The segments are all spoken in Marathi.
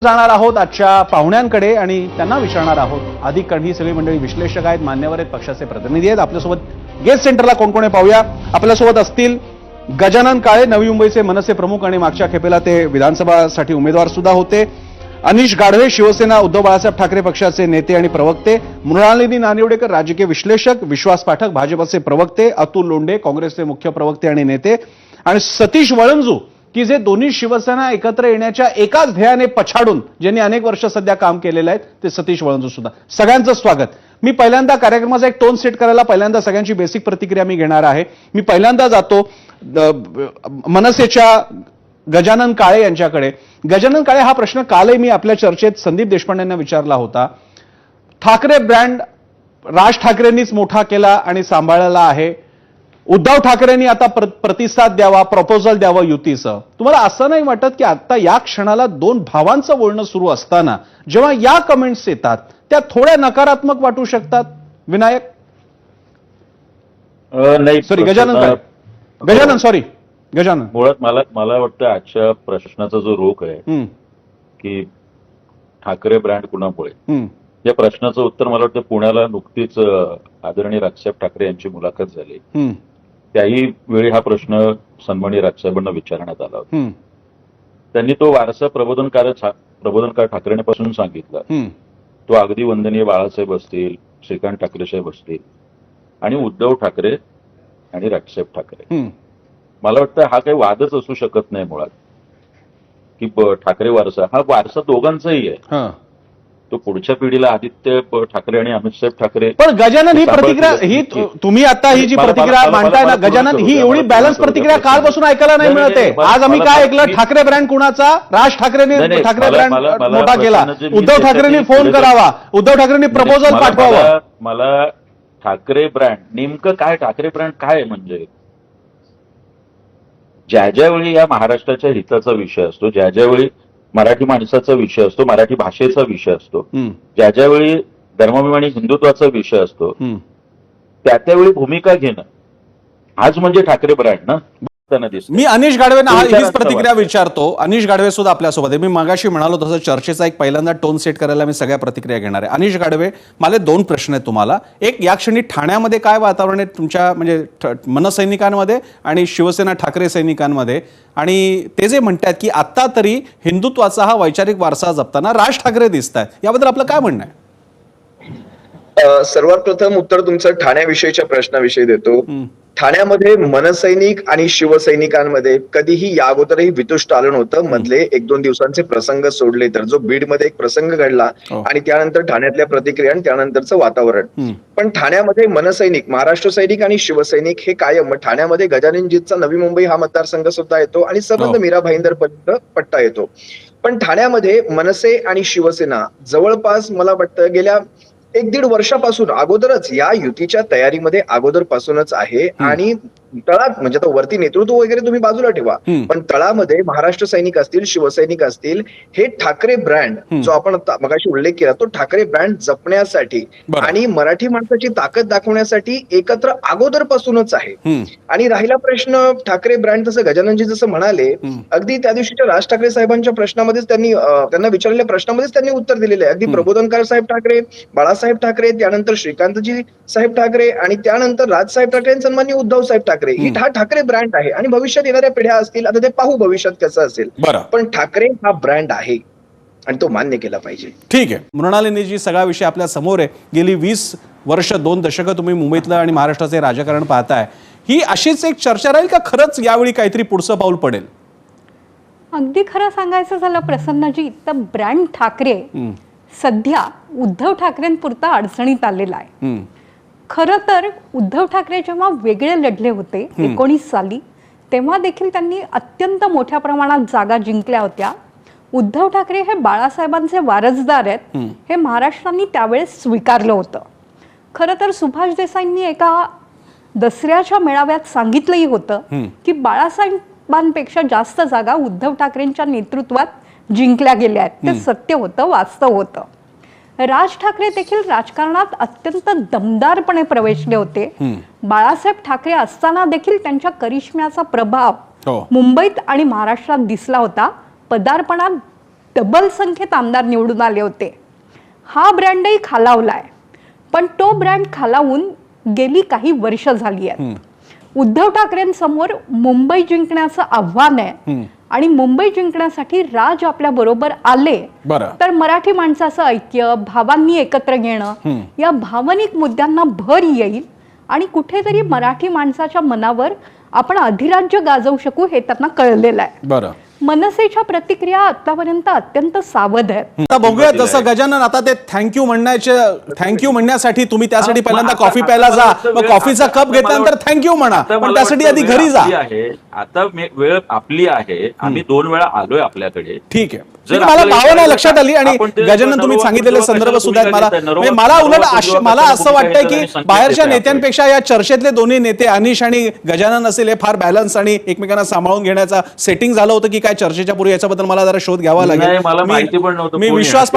जाणार आहोत आजच्या पाहुण्यांकडे आणि त्यांना विचारणार आहोत अधिक, कारण ही सगळी मंडळी विश्लेषक आहेत, मान्यवर आहेत, पक्षाचे प्रतिनिधी आहेत. आपल्यासोबत गेस्ट सेंटरला कोण कोण आहे पाहूया. आपल्यासोबत असतील गजानन काळे, नवी मुंबईचे मनसे प्रमुख आणि मागच्या खेपेला ते विधानसभासाठी उमेदवार सुद्धा होते. अनिश गाढवे, शिवसेना उद्धव बाळासाहेब ठाकरे पक्षाचे नेते आणि प्रवक्ते. मृणालिनी नानिवडेकर, राजकीय विश्लेषक. विश्वास पाठक, भाजपचे प्रवक्ते. अतुल लोंढे, काँग्रेसचे मुख्य प्रवक्ते आणि नेते. आणि सतीश वळंजू, की जे दोन्ही शिवसेना एकत्र येण्याच्या एकाच ध्येयाने पछाडून ज्यांनी अनेक वर्ष सध्या काम केलेलं आहे ते सतीश वळंजू सुद्धा. सगळ्यांचं स्वागत. मी पहिल्यांदा कार्यक्रमाचा एक टोन सेट करायला पहिल्यांदा सगळ्यांची बेसिक प्रतिक्रिया मी घेणार आहे. मी पहिल्यांदा जातो मनसेच्या गजानन काळे यांच्याकडे. गजानन काळे, हा प्रश्न कालही मी आपल्या चर्चेत संदीप देशपांडेंना विचारला होता. ठाकरे ब्रँड राज ठाकरेंनीच मोठा केला आणि सांभाळला आहे. उद्धव ठाकरेंनी आता प्रतिसाद द्यावा, प्रपोजल द्यावं युतीचं. तुम्हाला असं नाही वाटत की आता या क्षणाला दोन भावांचं बोलणं सुरू असताना जेव्हा या कमेंट्स येतात त्या थोड्या नकारात्मक वाटू शकतात? विनायक नाही, सॉरी गजानन, गजानन सॉरी गजानन. मुळात मला वाटतं आजच्या प्रश्नाचा जो रोख आहे की ठाकरे ब्रँड कुणामुळे, या प्रश्नाचं उत्तर मला वाटतं पुण्याला नुकतीच आदरणीय राजसाहेब ठाकरे यांची मुलाखत झाली. त्याही वेळी हा प्रश्न सन्माननीय राजसाहेबांना विचारण्यात आला होता. त्यांनी तो वारसा प्रबोधनकार ठाकरेंपासून सांगितला. तो अगदी वंदनीय बाळासाहेब असतील, श्रीकांत ठाकरे साहेब असतील आणि उद्धव ठाकरे आणि राजसाहेब ठाकरे. मला वाटतं हा काही वादच असू शकत नाही मुळात की ठाकरे वारसा, हा वारसा दोघांचाही आहे. तो पुढच्या पिढीला आदित्य ठाकरे आणि अमितसाहेब ठाकरे. पण गजानन, ही प्रतिक्रिया ही तुम्ही आता ही जी प्रतिक्रिया मांडताय ना गजानन, ही एवढी बॅलन्स प्रतिक्रिया कालपासून ऐकायला नाही मिळते. आज आम्ही काय ऐकलं? ठाकरे ब्रँड कुणाचा? राज ठाकरेंनी ठाकरे ब्रँड मोठा केला. उद्धव ठाकरेंनी फोन करावा, उद्धव ठाकरेंनी प्रपोजल पाठवावं. मला ठाकरे ब्रँड नेमकं काय, ठाकरे ब्रँड काय म्हणजे ज्या ज्यावेळी या महाराष्ट्राच्या हिताचा विषय असतो, ज्या ज्यावेळी मराठी माणसाचा विषय असतो, मराठी भाषेचा विषय असतो, ज्या ज्यावेळी धर्माभिमानी आणि हिंदुत्वाचा विषय असतो, त्या त्यावेळी भूमिका घेणं हाच म्हणजे ठाकरे ब्रँड ना. मी अनिश गाढवेंना हीच प्रतिक्रिया विचारतो. अनिश गाढवे सुद्धा आपल्यासोबत आहे. मी मगाशी म्हणालो तसं चर्चेचा एक पहिल्यांदा टोन सेट करायला मी सगळ्या प्रतिक्रिया घेणार आहे. अनिश गाढवे, मला दोन प्रश्न आहेत तुम्हाला. एक, या क्षणी ठाण्यामध्ये काय वातावरण आहे तुमच्या म्हणजे मनसैनिकांमध्ये आणि शिवसेना ठाकरे सैनिकांमध्ये? आणि ते जे म्हणतात की आता तरी हिंदुत्वाचा हा वैचारिक वारसा जपताना राज ठाकरे दिसत आहेत, याबद्दल आपलं काय म्हणणं आहे? सर्वात प्रथम उत्तर तुमचं ठाण्याविषयीच्या प्रश्नाविषयी देतो. ठाण्यामध्ये मनसैनिक आणि शिवसैनिकांमध्ये कधीही या अगोदरही वितुष्ट आलं नव्हतं. मधले एक दोन दिवसांचे प्रसंग सोडले तर, जो बीडमध्ये एक प्रसंग घडला आणि त्यानंतर ठाण्यातल्या प्रतिक्रिया आणि त्यानंतरचं वातावरण. पण ठाण्यामध्ये मनसैनिक, महाराष्ट्र सैनिक आणि शिवसैनिक हे कायम. ठाण्यामध्ये गजाननजीतचा नवी मुंबई हा मतदारसंघ सुद्धा येतो आणि संबंध मीरा भाईंदर पर्यंत पट्टा येतो. पण ठाण्यामध्ये मनसे आणि शिवसेना जवळपास मला वाटतं गेल्या 1-1.5 वर्षापासून अगोदरच या युतीच्या तयारीमध्ये अगोदरपासूनच आहे. आणि तळात म्हणजे तो वरती नेतृत्व वगैरे तुम्ही बाजूला ठेवा, पण तळामध्ये महाराष्ट्र सैनिक असतील, शिवसैनिक असतील, हे ठाकरे ब्रँड जो आपण मगाशी उल्लेख केला, तो ठाकरे ब्रँड जपण्यासाठी आणि मराठी माणसाची ताकद दाखवण्यासाठी एकत्र अगोदरपासूनच आहे. आणि राहिला प्रश्न ठाकरे ब्रँड, तसं गजाननजी जसं म्हणाले, अगदी त्या दिवशीच्या राज ठाकरे साहेबांच्या प्रश्नामध्येच त्यांना विचारलेल्या प्रश्नामध्येच त्यांनी उत्तर दिलेलं आहे. अगदी प्रबोधनकार साहेब ठाकरे, बाळासाहेब ठाकरे, त्यानंतर श्रीकांतजी साहेब ठाकरे आणि त्यानंतर राजसाहेब ठाकरे आणि सन्माननीय उद्धव साहेब ठाकरे. ही ठाकरे ब्रँड आहे आणि भविष्यात येणाऱ्या पिढ्या असतील, आता ते पाहू भविष्यात कसं असेल. पण ठाकरे हा ब्रँड आहे आणि तो मान्य केला पाहिजे. ठीक आहे. मृणालिनीजी, सगळा विषय आपल्या समोर आहे. गेली 20 वर्ष 2 दशकं तुम्ही मुंबईतलं आणि महाराष्ट्राचे राजकारण पाहताय. ही अशीच एक चर्चा राहील का खरंच यावेळी काहीतरी पुढचं पाऊल पडेल? अगदी खरं सांगायचं झालं प्रसन्नजी, तर ब्रँड ठाकरे सध्या उद्धव ठाकरेंपुरता अडचणीत आलेला आहे. खरं तर उद्धव ठाकरे जेव्हा वेगळे लढले होते 19 साली, तेव्हा देखील त्यांनी अत्यंत मोठ्या प्रमाणात जागा जिंकल्या होत्या. उद्धव ठाकरे हे बाळासाहेबांचे वारसदार आहेत, हे महाराष्ट्राने त्यावेळेस स्वीकारलं होतं. खरं तर सुभाष देसाईंनी एका दसऱ्याच्या मेळाव्यात सांगितलंही होतं की बाळासाहेबांपेक्षा जास्त जागा उद्धव ठाकरेंच्या नेतृत्वात जिंकल्या गेल्या आहेत. ते सत्य होतं, वास्तव होतं. राज ठाकरे देखील राजकारणात अत्यंत दमदारपणे प्रवेशले होते. बाळासाहेब ठाकरे असताना देखील त्यांच्या करिश्म्याचा प्रभाव मुंबईत आणि महाराष्ट्रात दिसला होता. पदार्पणात डबल संख्येत आमदार निवडून आले होते. हा ब्रँडही खालावलाय, पण तो ब्रँड खालावून गेली काही वर्ष झाली आहेत. उद्धव ठाकरेंसमोर मुंबई जिंकण्याचं आव्हान आहे आणि मुंबई जिंकण्यासाठी राज आपल्या बरोबर आले तर मराठी माणसाचं ऐक्य, भावांनी एकत्र येणं, या भावनिक मुद्द्यांना भर येईल आणि कुठेतरी मराठी माणसाच्या मनावर आपण अधिराज्य गाजवू शकू हे त्यांना कळलेलं आहे. मनसेच्या प्रतिक्रिया आतापर्यंत अत्यंत सावध आहेत. आता बघूया तसं गजानन, आता ते थँक्यू म्हणण्यासाठी तुम्ही त्यासाठी पहिल्यांदा कॉफी प्यायला जा, मग कॉफीचा कप घेतल्यानंतर थँक्यू म्हणा, पण त्यासाठी आधी घरी जा. आता वेळ आपली आहे, आम्ही 2 वेळा आलोय आपल्याकडे. ठीक आहे, मला भावना लक्षात आली आणि गजानन तुम्ही सांगितलेले संदर्भ सुद्धा आहेत. मला उलट मला असं वाटतंय की बाहेरच्या नेत्यांपेक्षा या चर्चेतले दोन्ही नेते अनिश आणि गजानन असेल हे फार बॅलन्स आणि एकमेकांना सांभाळून घेण्याचा सेटिंग झालं होतं की काय चर्चेच्या पूर्वी, याच्याबद्दल मला जरा शोध घ्यावा लागेल. मी विश्वास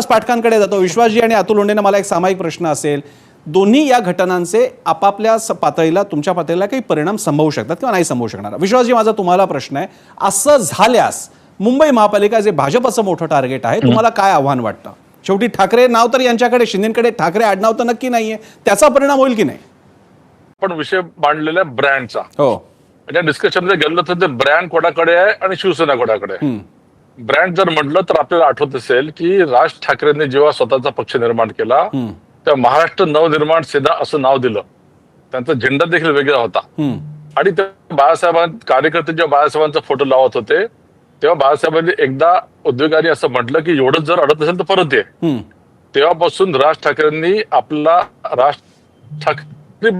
पाठकांकडे जातो. विश्वासजी आणि अतुल लोंढेंना मला एक सामायिक प्रश्न असेल, दोन्ही या घटनांचे आपापल्या पातळीला, तुमच्या पातळीला काही परिणाम संभवू शकतात किंवा नाही संभवू शकणार? विश्वासजी, माझा तुम्हाला प्रश्न आहे, असं झाल्यास मुंबई महापालिका जे भाजपचं मोठं टार्गेट आहे, तुम्हाला काय आव्हान वाटतं? शेवटी ठाकरे नाव तर यांच्याकडे, शिंदेकडे ठाकरे आडनाव तर नक्की नाहीये, त्याचा परिणाम होईल की नाही? पण विषय मांडलेला ब्रँडचा, हो, त्या डिस्कशन मध्ये गेलं तर ब्रँड कोणाकडे आहे आणि शिवसेना कोणाकडे आहे. ब्रँड जर म्हटलं तर आपल्याला आठवत असेल की राज ठाकरेंनी जेव्हा स्वतःचा पक्ष निर्माण केला तेव्हा महाराष्ट्र नवनिर्माण सेना असं नाव दिलं. त्यांचा झेंडा देखील वेगळा होता आणि कार्यकर्ते जेव्हा बाळासाहेबांचा फोटो लावत होते तेव्हा बाळासाहेबांनी एकदा उद्योगाने असं म्हटलं की एवढंच जर अडत असेल तर परत ये. तेव्हापासून राज ठाकरेंनी आपला राज ठाकरे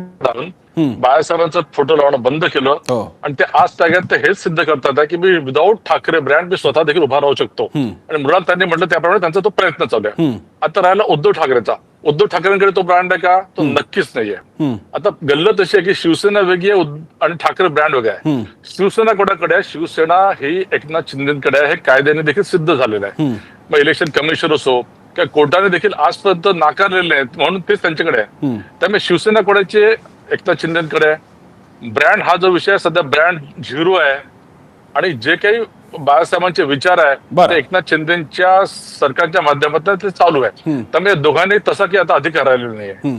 बाळासाहेबांचा फोटो लावणं बंद केलं आणि ते आज ताग्यात हेच सिद्ध करतात की मी विदाऊट ठाकरे ब्रँड मी स्वतः देखील उभा राहू शकतो. आणि मुळात त्यांनी म्हटलं त्याप्रमाणे त्यांचा तो प्रयत्न चालू आहे. आता राहिला उद्धव ठाकरेचा. उद्धव ठाकरेंकडे तो ब्रँड आहे का? तो नक्कीच नाहीये. आता गल्लत अशी आहे की शिवसेना वेगळी आहे आणि ठाकरे ब्रँड वेगळा आहे. शिवसेना कोणाकडे आहे? शिवसेना ही एकनाथ शिंदेकडे आहे, हे कायद्याने देखील सिद्ध झालेलं आहे. मग इलेक्शन कमिशन असो किंवा कोर्टाने देखील आजपर्यंत नाकारलेले आहेत, म्हणून तेच त्यांच्याकडे आहे. त्यामुळे शिवसेना कोणाचे? एकनाथ शिंदेकडे. ब्रँड हा जो विषय सध्या ब्रँड 0 आहे आणि जे काही बाळासाहेबांचे विचार आहे ते एकनाथ शिंदेच्या सरकारच्या माध्यमातून ते चालू आहे. त्यामुळे दोघांनी तसा की आता अधिकार राहिलेला नाहीये.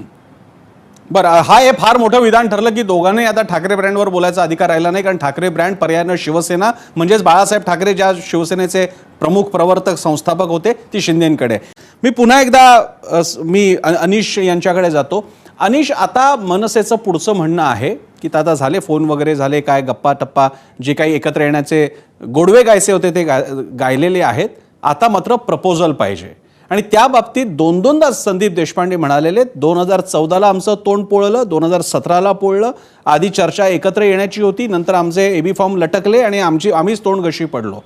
बरं, हा हे फार मोठं विधान ठरलं की दोघांनाही आता ठाकरे ब्रँडवर बोलायचा अधिकार राहिला नाही, कारण ठाकरे ब्रँड पर्यायानं शिवसेना म्हणजेच बाळासाहेब ठाकरे ज्या शिवसेनेचे प्रमुख प्रवर्तक संस्थापक होते ती शिंदेकडे. मी पुन्हा एकदा मी अनिश यांच्याकडे जातो. अनिश, आता मनसेचं पुढचं म्हणणं आहे की आता झाले फोन वगैरे झाले, काय गप्पा टप्पा जे काही एकत्र येण्याचे गोडवे गायचे होते ते गायलेले आहेत. आता मात्र प्रपोजल पाहिजे आणि त्या बाबतीत 2-2दा संदीप देशपांडे म्हणालेले 2014ला आमचं तोंड पोळलं, 2017ला पोळलं. आधी चर्चा एकत्र येण्याची होती, नंतर आमचे एबी फॉर्म लटकले आणि आम्हीच तोंडघशी पडलो.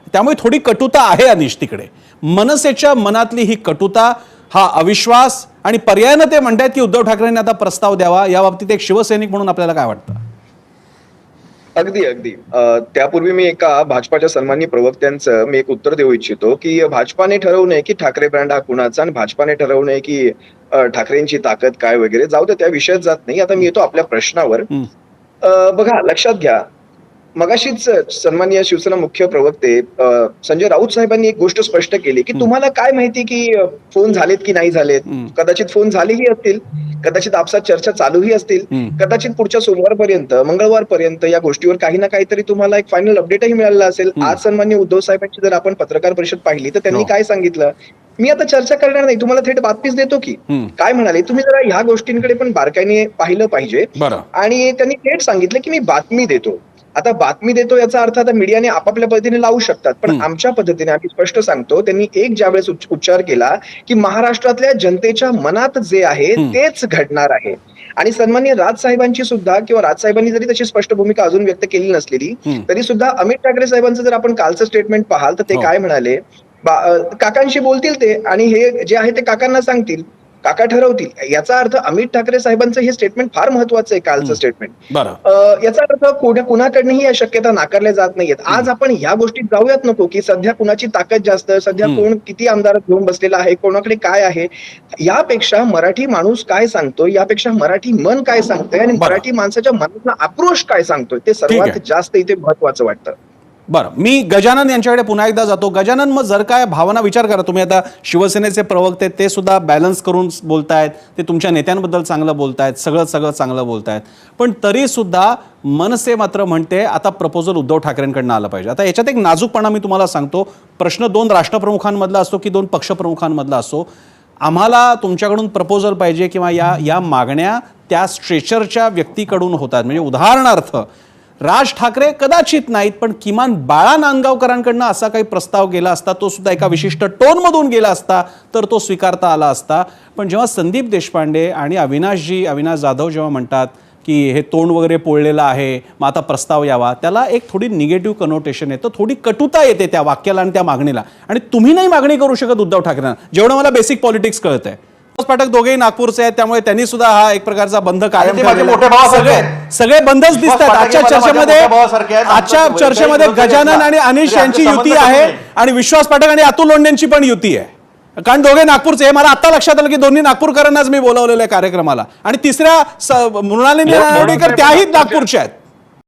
त्यामुळे थोडी कटुता आहे अनिश तिकडे. मनसेच्या मनातली ही कटुता, हा अविश्वास आणि पर्यायानं ते म्हणतात की उद्धव ठाकरेंनी आता प्रस्ताव द्यावा, या बाबतीत एक शिवसैनिक म्हणून आपल्याला काय वाटतं? अगदी त्यापूर्वी मी एका भाजपाच्या सन्माननीय प्रवक्त्यांचं मी एक उत्तर देऊ इच्छितो की भाजपाने ठरवू नये की ठाकरे ब्रँड हा कुणाचा आणि भाजपाने ठरवू नये की ठाकरेंची ताकद काय वगैरे, जाऊ दे, त्या विषयात जात नाही. आता मी येतो आपल्या प्रश्नावर. बघा, लक्षात घ्या, मगाशीच सन्माननीय शिवसेना मुख्य प्रवक्ते संजय राऊत साहेबांनी एक गोष्ट स्पष्ट केली की तुम्हाला काय माहिती की फोन झालेत की नाही झालेत. कदाचित फोन झालेही असतील, कदाचित आपसात चर्चा चालूही असतील, कदाचित पुढच्या सोमवारपर्यंत, मंगळवारपर्यंत या गोष्टीवर काही ना काहीतरी तुम्हाला एक फायनल अपडेटही मिळालेला असेल. आज सन्माननीय उद्धव साहेबांची जर आपण पत्रकार परिषद पाहिली तर त्यांनी काय सांगितलं, मी आता चर्चा करणार नाही, तुम्हाला थेट बातमीच देतो की काय म्हणाले, तुम्ही जरा ह्या गोष्टींकडे पण बारकाईने पाहिलं पाहिजे. आणि त्यांनी थेट सांगितलं की मी बातमी देतो. आता बातमी देतो याचा अर्थ आता मीडियाने आपापल्या पद्धतीने लावू शकतात, पण आमच्या पद्धतीने आम्ही स्पष्ट सांगतो. त्यांनी एक ज्यावेळेस उच्चार केला की महाराष्ट्रातल्या जनतेच्या मनात जे आहे तेच घडणार आहे. आणि सन्माननीय राजसाहेबांची सुद्धा, किंवा राजसाहेबांनी जरी तशी स्पष्ट भूमिका अजून व्यक्त केली नसलेली तरी सुद्धा अमित ठाकरे साहेबांचं जर आपण कालचं स्टेटमेंट पाहाल तर ते काय म्हणाले, काकांशी बोलतील ते आणि हे जे आहे ते काकांना सांगतील, काका ठरवतील. याचा अर्थ अमित ठाकरे साहेबांचं हे स्टेटमेंट फार महत्वाचं आहे, कालचं स्टेटमेंट. याचा अर्थ कुणाकडनंही या शक्यता नाकारल्या जात नाहीयेत. आज आपण ह्या गोष्टीत जाऊयात नको की सध्या कुणाची ताकद जास्त, सध्या कोण किती आमदार घेऊन बसलेला आहे, कोणाकडे काय आहे. यापेक्षा मराठी माणूस काय सांगतोय, यापेक्षा मराठी मन काय सांगतोय आणि मराठी माणसाच्या मनातला आक्रोश काय सांगतोय ते सर्वात जास्त इथे महत्वाचं वाटतं. बरं, मी गजानन यांच्याकडे पुन्हा एकदा जातो. गजानन, मग जर काय भावना, विचार करा, तुम्ही आता शिवसेनेचे प्रवक्ते, ते सुद्धा बॅलन्स करून बोलतायत, ते तुमच्या नेत्यांबद्दल चांगलं बोलतायत, सगळं चांगलं बोलतायत, पण तरी सुद्धा मनसे मात्र म्हणते आता प्रपोजल उद्धव ठाकरेंकडनं आलं पाहिजे. आता याच्यात एक नाजूकपणा मी तुम्हाला सांगतो. प्रश्न 2 राष्ट्रप्रमुखांमधला असतो की 2 पक्षप्रमुखांमधला असो, आम्हाला तुमच्याकडून प्रपोजल पाहिजे किंवा या मागण्या त्या स्ट्रेचरच्या व्यक्तीकडून होतात. म्हणजे उदाहरणार्थ राज ठाकरे कदाचित नाहीत, पण किमान बाळा नांदगावकरांकडनं असा काही प्रस्ताव गेला असता, तो सुद्धा एका विशिष्ट टोनमधून गेला असता तर तो स्वीकारता आला असता. पण जेव्हा संदीप देशपांडे आणि अविनाश जाधव जेव्हा म्हणतात की हे तोंड वगैरे पोळलेलं आहे, मग आता प्रस्ताव यावा, त्याला एक थोडी निगेटिव्ह कनोटेशन येतं, थोडी कटुता येते त्या वाक्याला आणि त्या मागणीला. आणि तुम्ही नाही मागणी करू शकत उद्धव ठाकरेंना, जेवढं मला बेसिक पॉलिटिक्स कळत आहे. पाठक दोघेही नागपूरचे आहेत, त्यामुळे त्यांनी सुद्धा हा एक प्रकारचा बंध कायम ठेवलेला. सगळे बंधच दिसतात आजच्या चर्चेमध्ये. गजानन आणि अनिश यांची युती आहे आणि विश्वास पाठक आणि अतुल लोंढेंची पण युती आहे, कारण दोघे नागपूरचे. मला आता लक्षात आलं की दोन्ही नागपूरकरांनाच मी बोलावलेलं आहे कार्यक्रमाला. आणि तिसऱ्या मृणालिनी नार्वेकर, त्याही नागपूरच्या आहेत.